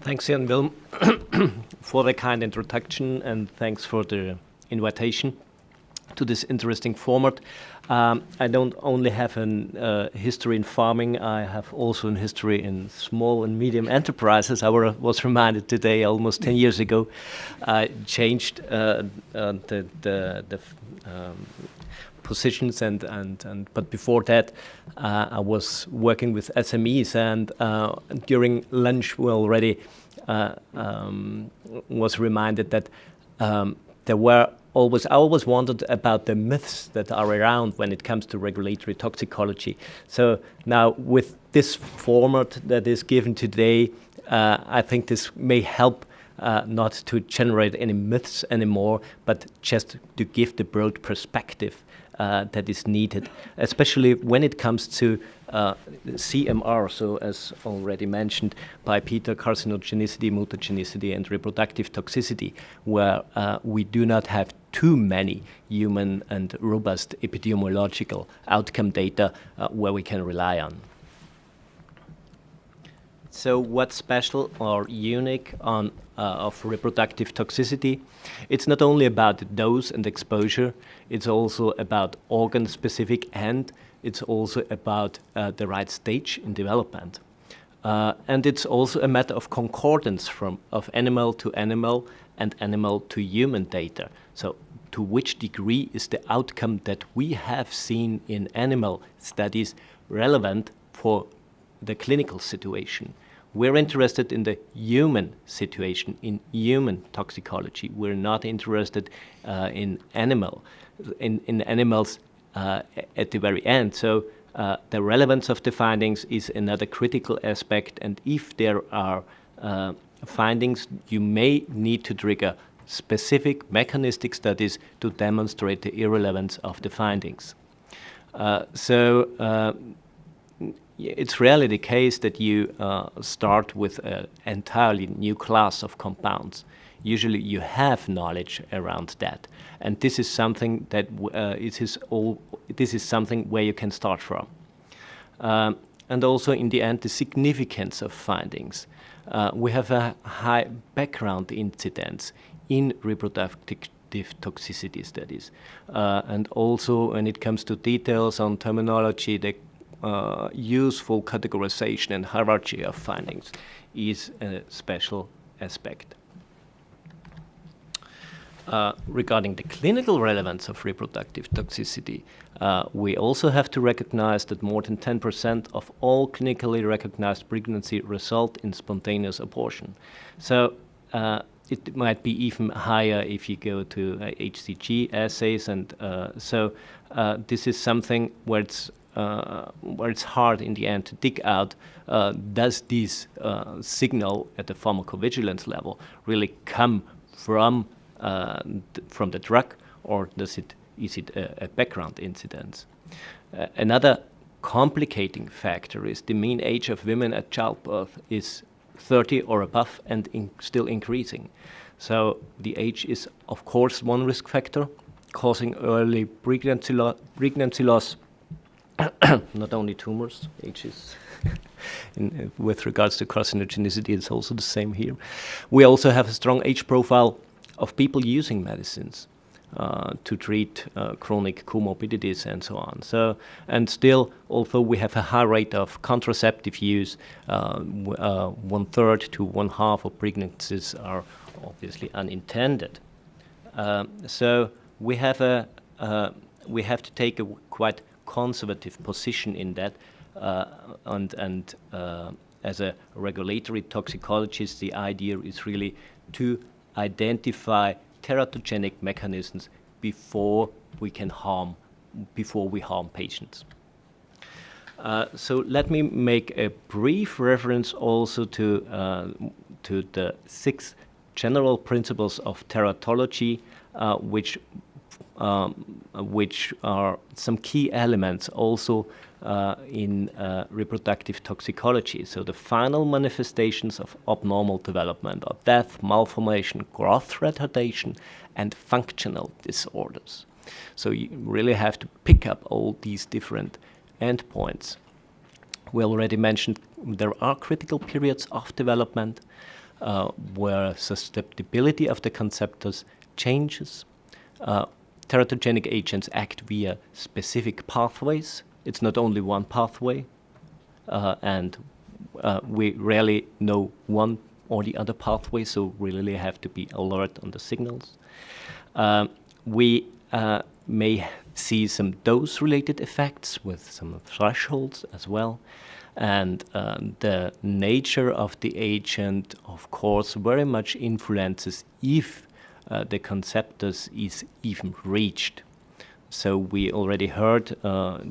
Thanks, Jan Wilm, for the kind introduction, and thanks for the invitation to this interesting format. I don't only have a history in farming, I have also a history in small and medium enterprises. I was reminded today, almost 10 years ago, I changed the positions, but before that I was working with SMEs, and during lunch we already was reminded that I always wondered about the myths that are around when it comes to regulatory toxicology. So now with this format that is given today, I think this may help not to generate any myths anymore, but just to give the broad perspective that is needed, especially when it comes to CMR, so as already mentioned by Peter, carcinogenicity, mutagenicity, and reproductive toxicity, where we do not have too many human and robust epidemiological outcome data where we can rely on. So what's special or unique of reproductive toxicity? It's not only about the dose and exposure, it's also about organ-specific, and it's also about the right stage in development. And it's also a matter of concordance of animal to animal and animal to human data. So to which degree is the outcome that we have seen in animal studies relevant for the clinical situation? We're interested in the human situation, in human toxicology. We're not interested in animals at the very end. So the relevance of the findings is another critical aspect, and if there are findings, you may need to trigger specific mechanistic studies to demonstrate the irrelevance of the findings. It's rarely the case that you start with an entirely new class of compounds. Usually you have knowledge around that, and this is something that this is something where you can start from. And also in the end, the significance of findings. We have a high background incidence in reproductive toxicity studies, and also when it comes to details on terminology, the useful categorization and hierarchy of findings is a special aspect. Regarding the clinical relevance of reproductive toxicity, we also have to recognize that more than 10% of all clinically recognized pregnancy result in spontaneous abortion. So it might be even higher if you go to HCG assays, and this is something where it's hard in the end to dig out, does this signal at the pharmacovigilance level really come from the drug, or is it a background incidence? Another complicating factor is the mean age of women at childbirth is 30 or above and still increasing. So the age is of course one risk factor causing early pregnancy loss. Not only tumors, age is with regards to carcinogenicity, it's also the same here. We also have a strong age profile of people using medicines to treat chronic comorbidities and so on. So, and still, although we have a high rate of contraceptive use, 1/3 to 1/2 of pregnancies are obviously unintended. So we have to take a quite conservative position in that, and as a regulatory toxicologist, the idea is really to identify teratogenic mechanisms before we harm patients. So let me make a brief reference also to the 6 general principles of teratology, which are some key elements also in reproductive toxicology. So the final manifestations of abnormal development are death, malformation, growth retardation, and functional disorders. So you really have to pick up all these different endpoints. We already mentioned there are critical periods of development. where susceptibility of the conceptors changes. Teratogenic agents act via specific pathways. It's not only one pathway, and we rarely know one or the other pathway, so we really have to be alert on the signals. We may see some dose-related effects with some thresholds as well. And the nature of the agent, of course, very much influences if the conceptors is even reached. So we already heard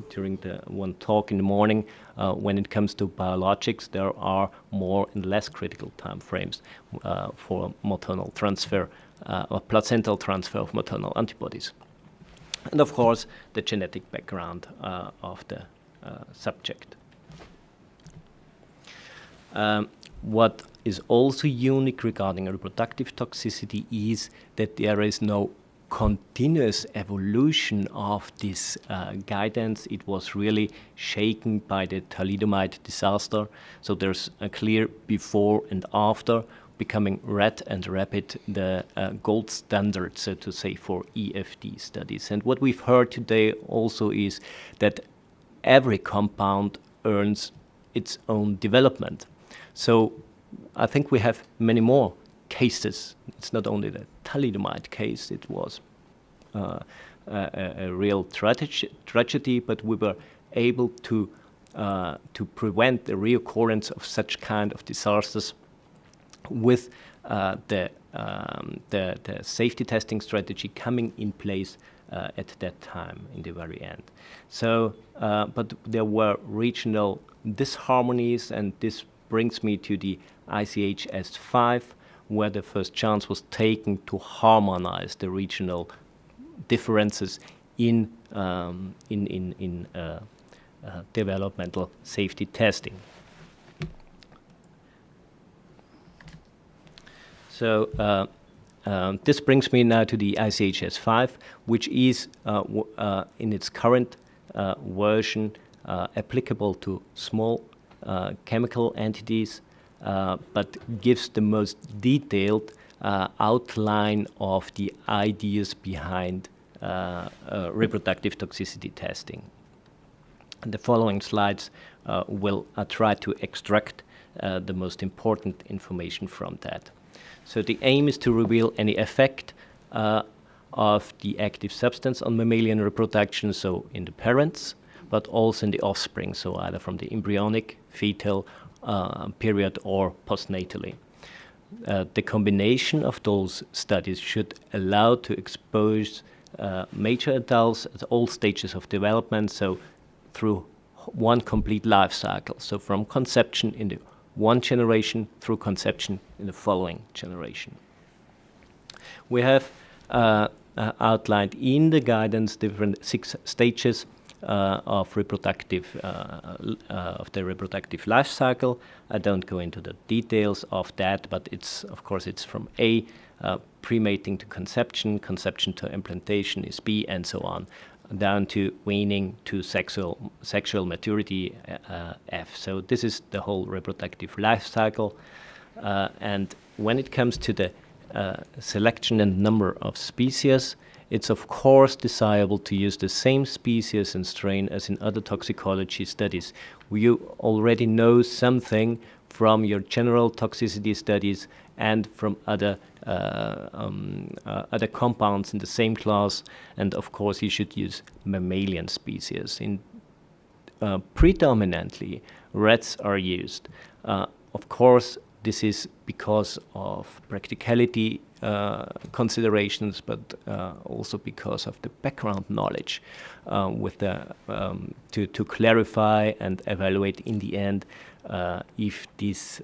during the one talk in the morning, when it comes to biologics, there are more and less critical time frames for maternal transfer or placental transfer of maternal antibodies. And of course, the genetic background of the subject. What is also unique regarding reproductive toxicity is that there is no continuous evolution of this guidance. It was really shaken by the thalidomide disaster. So there's a clear before and after, becoming red and rapid the gold standard, so to say, for EFD studies. And what we've heard today also is that every compound earns its own development. So I think we have many more cases. It's not only the thalidomide case, it was a real tragedy, but we were able to prevent the reoccurrence of such kind of disasters with the safety testing strategy coming in place at that time in the very end. So, but there were regional disharmonies, and this brings me to the ICH-S5, where the first chance was taken to harmonize the regional differences in developmental safety testing. So this brings me now to the ICH-S5, which is in its current version applicable to small chemical entities, but gives the most detailed outline of the ideas behind reproductive toxicity testing. And the following slides will try to extract the most important information from that. So the aim is to reveal any effect of the active substance on mammalian reproduction, so in the parents, but also in the offspring, so either from the embryonic, fetal period or postnatally. The combination of those studies should allow to expose mature adults at all stages of development, so through one complete life cycle, so from conception in the one generation through conception in the following generation. We have outlined in the guidance different 6 stages of the reproductive life cycle. I don't go into the details of that, but it's, of course, it's from A, pre-mating to conception, conception to implantation is B, and so on, down to weaning to sexual maturity, F. So this is the whole reproductive life cycle. And when it comes to the selection and number of species, it's of course desirable to use the same species and strain as in other toxicology studies. You already know something from your general toxicity studies and from other compounds in the same class, and of course you should use mammalian species. Predominantly, rats are used. Of course, this is because of practicality considerations, but also because of the background knowledge to clarify and evaluate in the end if this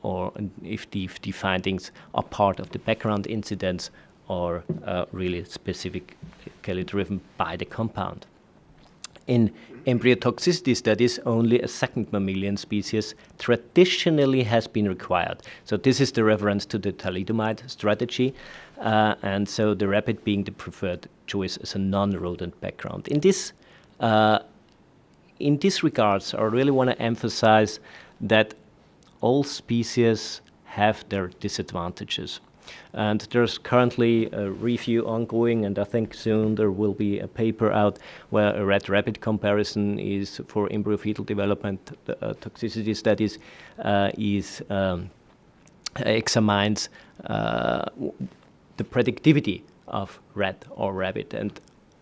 or if the findings are part of the background incidents or really specifically driven by the compound. In embryotoxicity studies, only a second mammalian species traditionally has been required. So this is the reference to the thalidomide strategy, and so the rabbit being the preferred choice as a non-rodent background. In this regards, I really want to emphasize that all species have their disadvantages. And there's currently a review ongoing, and I think soon there will be a paper out where a rat-rabbit comparison is for embryo fetal development toxicity studies examines the predictivity of rat or rabbit, and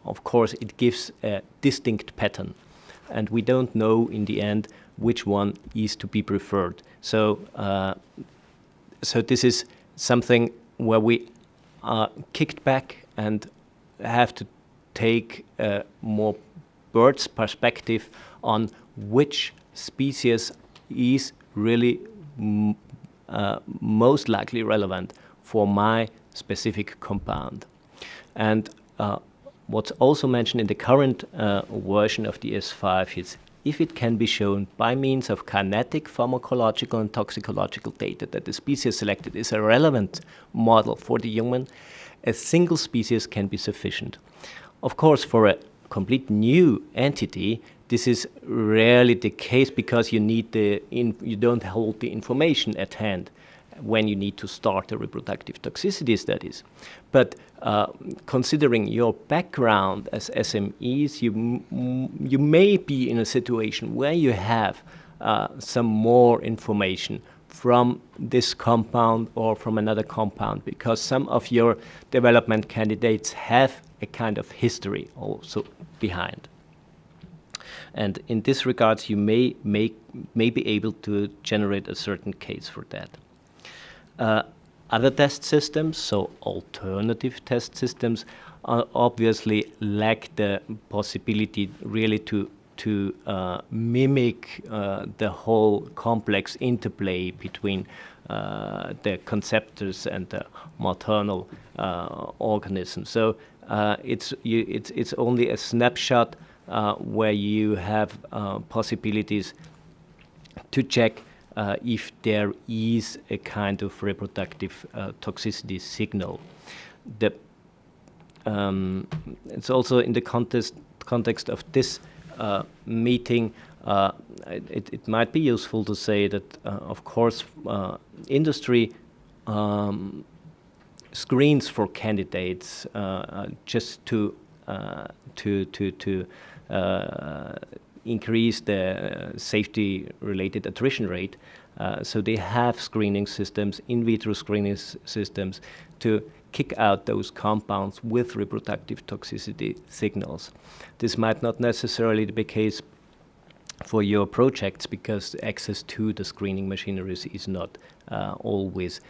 of course it gives a distinct pattern, and we don't know in the end which one is to be preferred. So this is something where we are kicked back and have to take a more bird's perspective on which species is really most likely relevant for my specific compound. And what's also mentioned in the current version of the S5 is if it can be shown by means of kinetic, pharmacological and toxicological data that the species selected is a relevant model for the human, a single species can be sufficient. Of course, for a complete new entity, this is rarely the case because you don't hold the information at hand when you need to start the reproductive toxicity studies. But considering your background as SMEs, you may be in a situation where you have some more information from this compound or from another compound, because some of your development candidates have a kind of history also behind. And in this regards, you may be able to generate a certain case for that. Other test systems, so alternative test systems, obviously lack the possibility really to mimic the whole complex interplay between the conceptors and the maternal organism. So it's only a snapshot where you have possibilities to check if there is a kind of reproductive toxicity signal. It's also in the context of this meeting, it might be useful to say that, of course, industry screens for candidates just to increase the safety-related attrition rate. So they have screening systems, in vitro screening systems, to kick out those compounds with reproductive toxicity signals. This might not necessarily be the case for your projects because access to the screening machineries is not always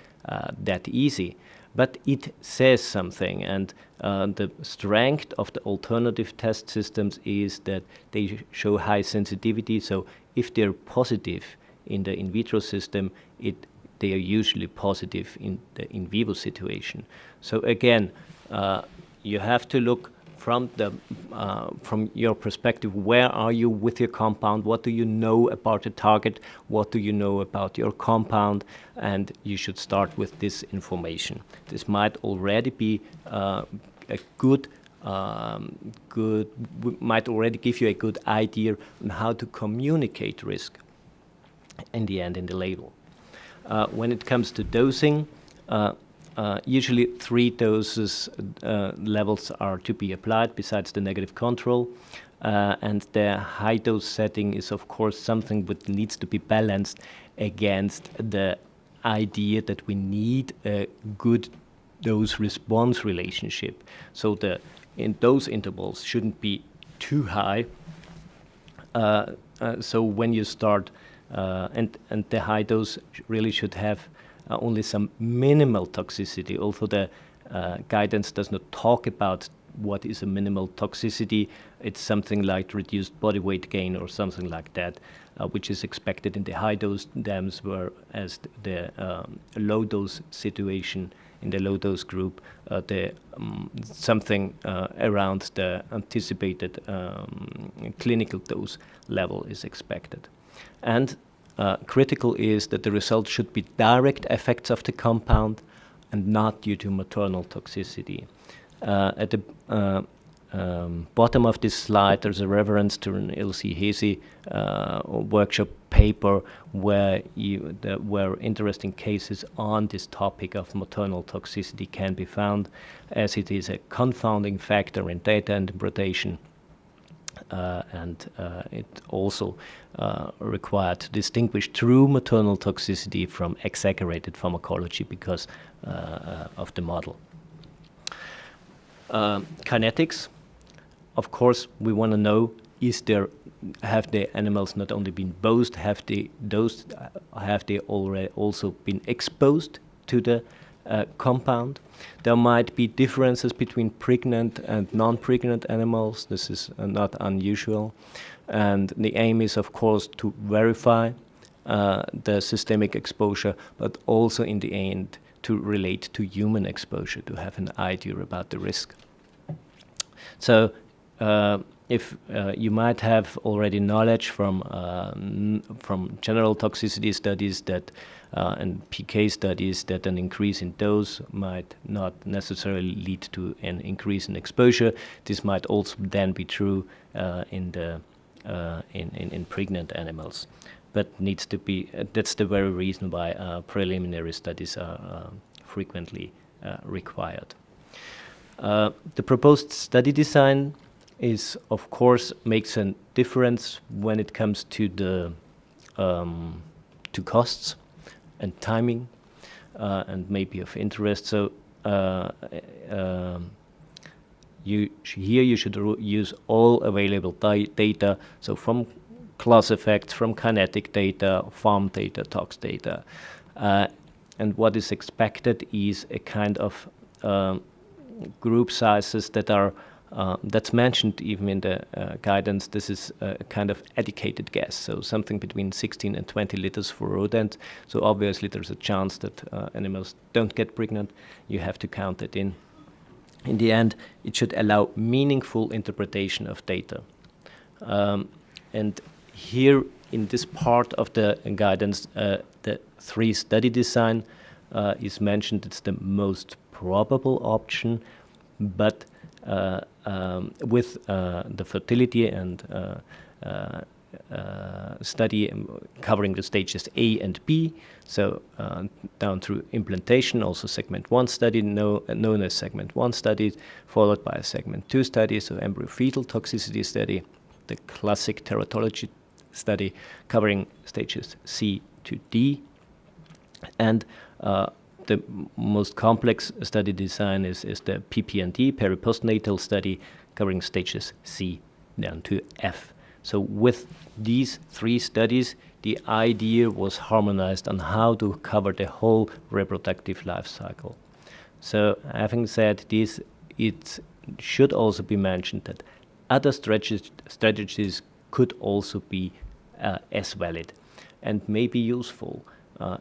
that easy. But it says something, and the strength of the alternative test systems is that they show high sensitivity. So if they're positive in the in vitro system, they are usually positive in the in vivo situation. So again, you have to look from your perspective, where are you with your compound? What do you know about the target? What do you know about your compound? And you should start with this information. This might already be might already give you a good idea on how to communicate risk in the end in the label. When it comes to dosing, usually 3 doses levels are to be applied besides the negative control, and the high dose setting is of course something that needs to be balanced against the idea that we need a good dose response relationship. So in those intervals shouldn't be too high. So when you start, and the high dose really should have only some minimal toxicity, although the guidance does not talk about what is a minimal toxicity. It's something like reduced body weight gain or something like that, which is expected in the high dose dams, whereas the low dose situation in the low dose group, something around the anticipated clinical dose level is expected. And critical is that the result should be direct effects of the compound and not due to maternal toxicity. At the bottom of this slide, there's a reference to an L.C. Hesse workshop paper paper where where interesting cases on this topic of maternal toxicity can be found, as it is a confounding factor in data interpretation. And it also required to distinguish true maternal toxicity from exaggerated pharmacology because of the model. Kinetics, of course, we want to know, have the animals not only been dosed, have they already also been exposed to the compound? There might be differences between pregnant and non-pregnant animals. This is not unusual. And the aim is, of course, to verify the systemic exposure, but also in the end to relate to human exposure, to have an idea about the risk. So if you might have already knowledge from general toxicity studies that and PK studies that an increase in dose might not necessarily lead to an increase in exposure. This might also then be true in pregnant animals, but needs to be. That's the very reason why preliminary studies are frequently required. The proposed study design is, of course, makes a difference when it comes to the to costs and timing, and maybe of interest. So you should use all available data. So from class effects, from kinetic data, farm data, tox data, and what is expected is a kind of group sizes that are that's mentioned even in the guidance. This is a kind of educated guess, so something between 16 and 20 liters for rodent. So obviously there's a chance that animals don't get pregnant. You have to count it in. In the end, it should allow meaningful interpretation of data. And here in this part of the guidance, the 3 study design is mentioned. It's the most probable option, but with the fertility and study covering the stages A and B, so down through implantation, also segment 1 study, known as segment 1 study, followed by a segment 2 study, so embryo-fetal toxicity study, the classic teratology study covering stages C to D, and the most complex study design is the PPND, peripostnatal study, covering stages C down to F. So with these 3 studies, the idea was harmonized on how to cover the whole reproductive life cycle. So having said this, it should also be mentioned that other strategies could also be as valid and may be useful.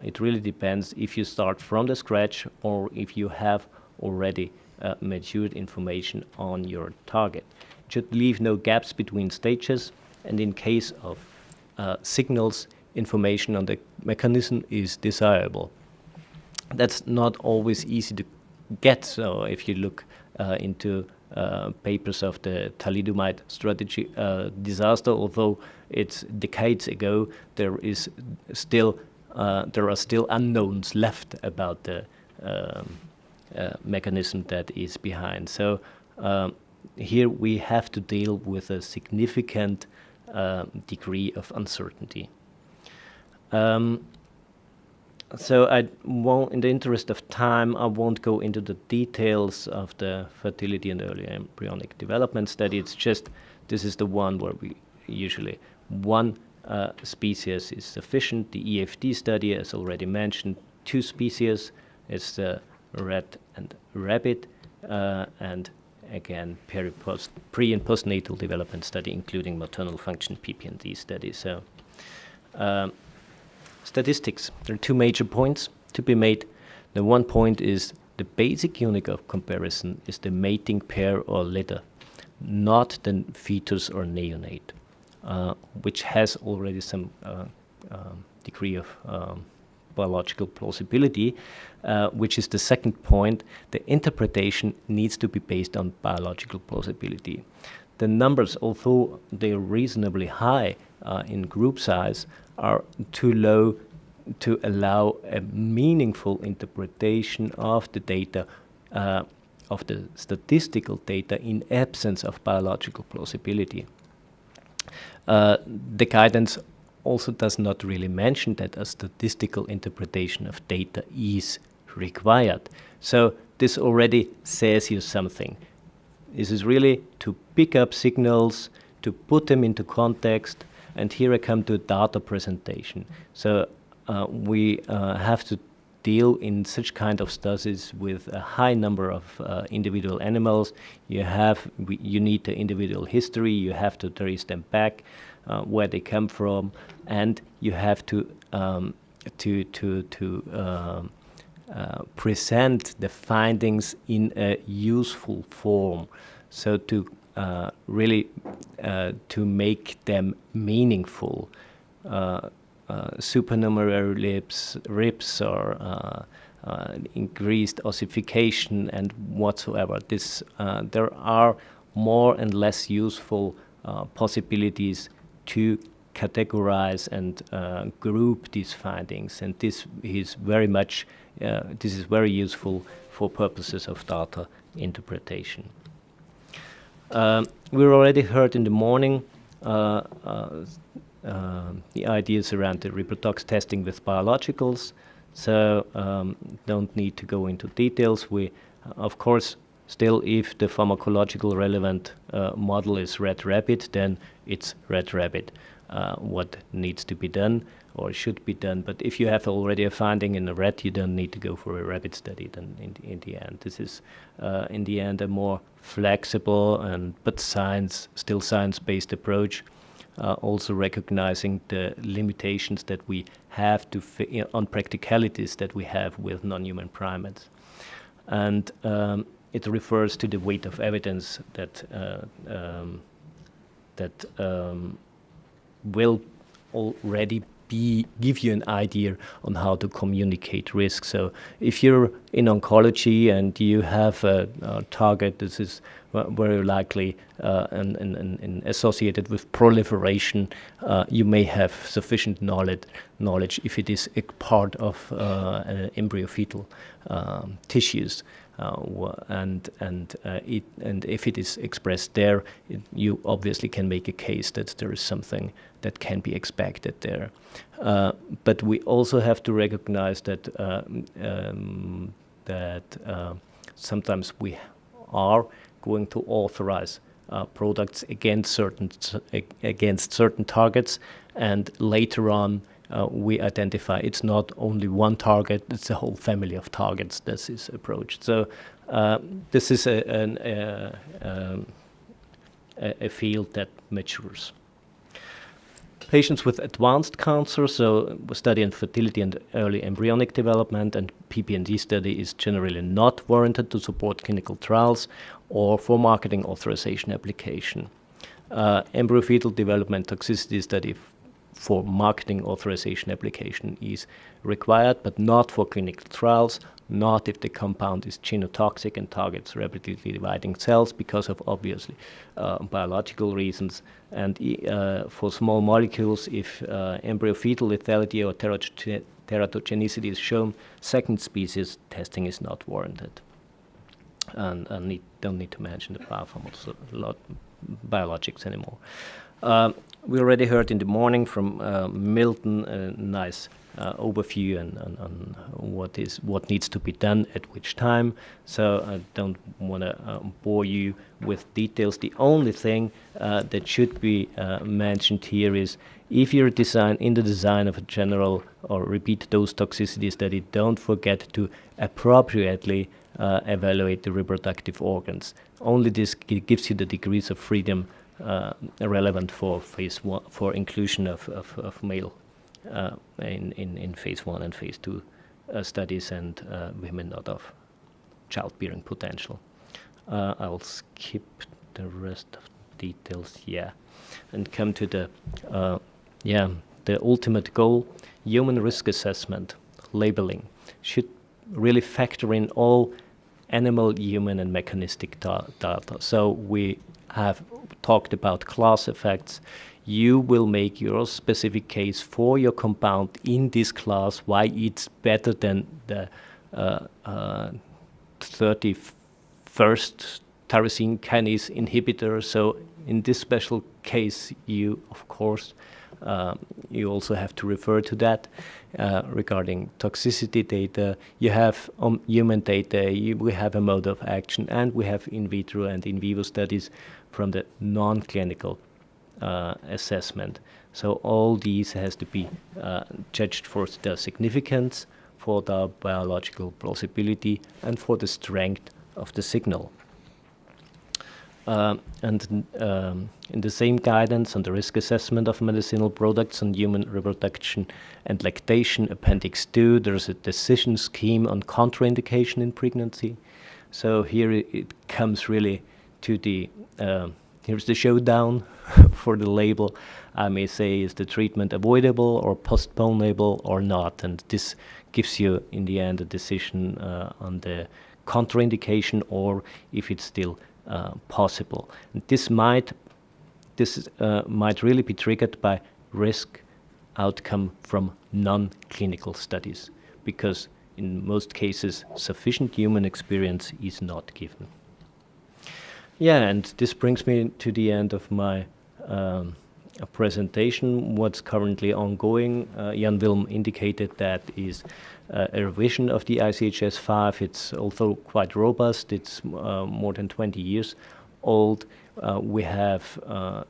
It really depends if you start from the scratch or if you have already matured information on your target. It should leave no gaps between stages, and in case of signals, information on the mechanism is desirable. That's not always easy to get, so if you look into papers of the thalidomide strategy disaster, although it's decades ago, there are still unknowns left about the mechanism that is behind. So here we have to deal with a significant degree of uncertainty. So I won't, in the interest of time, I won't go into the details of the fertility and early embryonic development study. It's just, this is the one where we usually one species is sufficient. The EFD study, as already mentioned, 2 species. It's the rat and rabbit, and again pre and postnatal development study, including maternal function PPND study. So statistics. There are 2 major points to be made. The one point is the basic unit of comparison is the mating pair or litter, not the fetus or neonate. Which has already some degree of biological plausibility, which is the second point. The interpretation needs to be based on biological plausibility. the numbers, although they're reasonably high in group size, are too low to allow a meaningful interpretation of the data, of the statistical data, in absence of biological plausibility. The guidance also does not really mention that a statistical interpretation of data is required. So this already says you something. This is really to pick up signals, to put them into context, and here I come to data presentation. So we have to deal in such kind of studies with a high number of individual animals. You need the individual history, you have to trace them back, where they come from, and you have to present the findings in a useful form, so to really to make them meaningful. Supernumerary ribs or increased ossification and whatsoever. There are more and less useful possibilities to categorize and group these findings, and this is very useful for purposes of data interpretation. We already heard in the morning the ideas around the reproductive testing with biologicals, so don't need to go into details. We, of course, still, if the pharmacological relevant model is red rabbit, then it's red rabbit. What needs to be done or should be done. But if you have already a finding in a rat, you don't need to go for a rabbit study then in the end. This is, in the end, a more flexible but still science-based approach, also recognizing the limitations that we have on practicalities that we have with non-human primates. And it refers to the weight of evidence that will already give you an idea on how to communicate risk. So if you're in oncology and you have a target, this is very likely associated with proliferation, you may have sufficient knowledge if it is a part of embryo-fetal tissues. And if it is expressed there, you obviously can make a case that there is something that can be expected there. But we also have to recognize that sometimes we are going to authorize products against certain targets, and later on we identify it's not only one target, it's a whole family of targets that is approached. So this is a field that matures. Patients with advanced cancer, so study in fertility and early embryonic development, and PP&D study is generally not warranted to support clinical trials or for marketing authorization application. Embryo-fetal development toxicity study for marketing authorization application is required, but not for clinical trials, not if the compound is genotoxic and targets rapidly dividing cells because of obviously biological reasons. And for small molecules, if embryo-fetal lethality or teratogenicity is shown, second species testing is not warranted. And don't need to mention the biologics anymore. We already heard in the morning from Milton a nice overview on what needs to be done at which time. So I don't want to bore you with details. The only thing that should be mentioned here is if you're in the design of a general or repeat dose toxicity study, don't forget to appropriately evaluate the reproductive organs. Only this gives you the degrees of freedom relevant for phase 1, for inclusion of male in phase 1 and phase 2 studies, and women not of childbearing potential. I'll skip the rest of the details, and come to the ultimate goal: human risk assessment, labeling should really factor in all animal, human, and mechanistic data. So we have talked about class effects, you will make your specific case for your compound in this class, why it's better than the 31st tyrosine kinase inhibitor. So in this special case, you, of course, you also have to refer to that regarding toxicity data. You have human data, we have a mode of action, and we have in vitro and in vivo studies from the non-clinical assessment. So all these has to be judged for their significance, for the biological plausibility, and for the strength of the signal. And in the same guidance on the risk assessment of medicinal products on human reproduction and lactation, Appendix 2, there's a decision scheme on contraindication in pregnancy. So here it comes really to the, here's the showdown for the label. I may say, is the treatment avoidable or postponable or not? And this gives you, in the end, a decision on the contraindication or if it's still possible. And this might really be triggered by risk outcome from non-clinical studies, because in most cases sufficient human experience is not given. Yeah, and this brings me to the end of my presentation. What's currently ongoing, Jan Wilm indicated that is a revision of the ICHS-5. It's also quite robust. It's more than 20 years old. We have a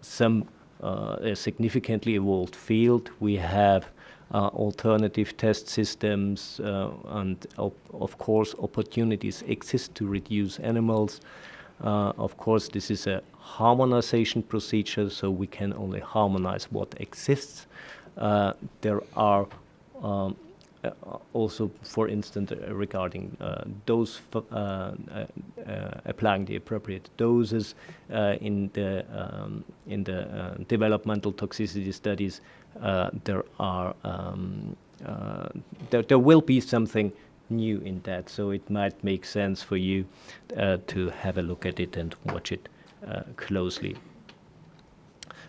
significantly evolved field. We have alternative test systems, and of course opportunities exist to reduce animals. Of course, this is a harmonization procedure, so we can only harmonize what exists. There are also, for instance, regarding dose, applying the appropriate doses in the developmental toxicity studies, there will be something new in that, so it might make sense for you to have a look at it and watch it closely.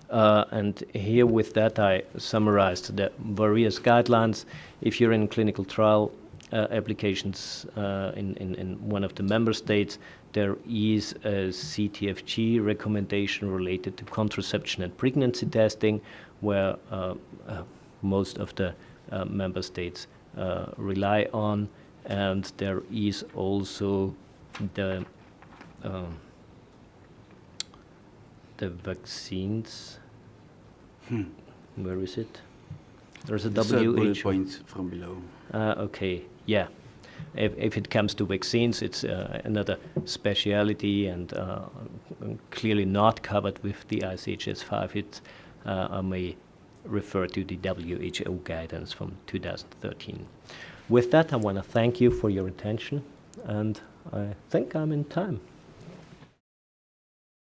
And here with that I summarized the various guidelines. If you're in clinical trial applications in one of the member states, there is a CTFG recommendation related to contraception and pregnancy testing, where most of the member states rely on. And there is also the vaccines. Where is it? There's a bullet point from below. Okay, yeah. If it comes to vaccines, it's another speciality and clearly not covered with the ICHS-5. I may refer to the WHO guidance from 2013. With that, I want to thank you for your attention, and I think I'm in time.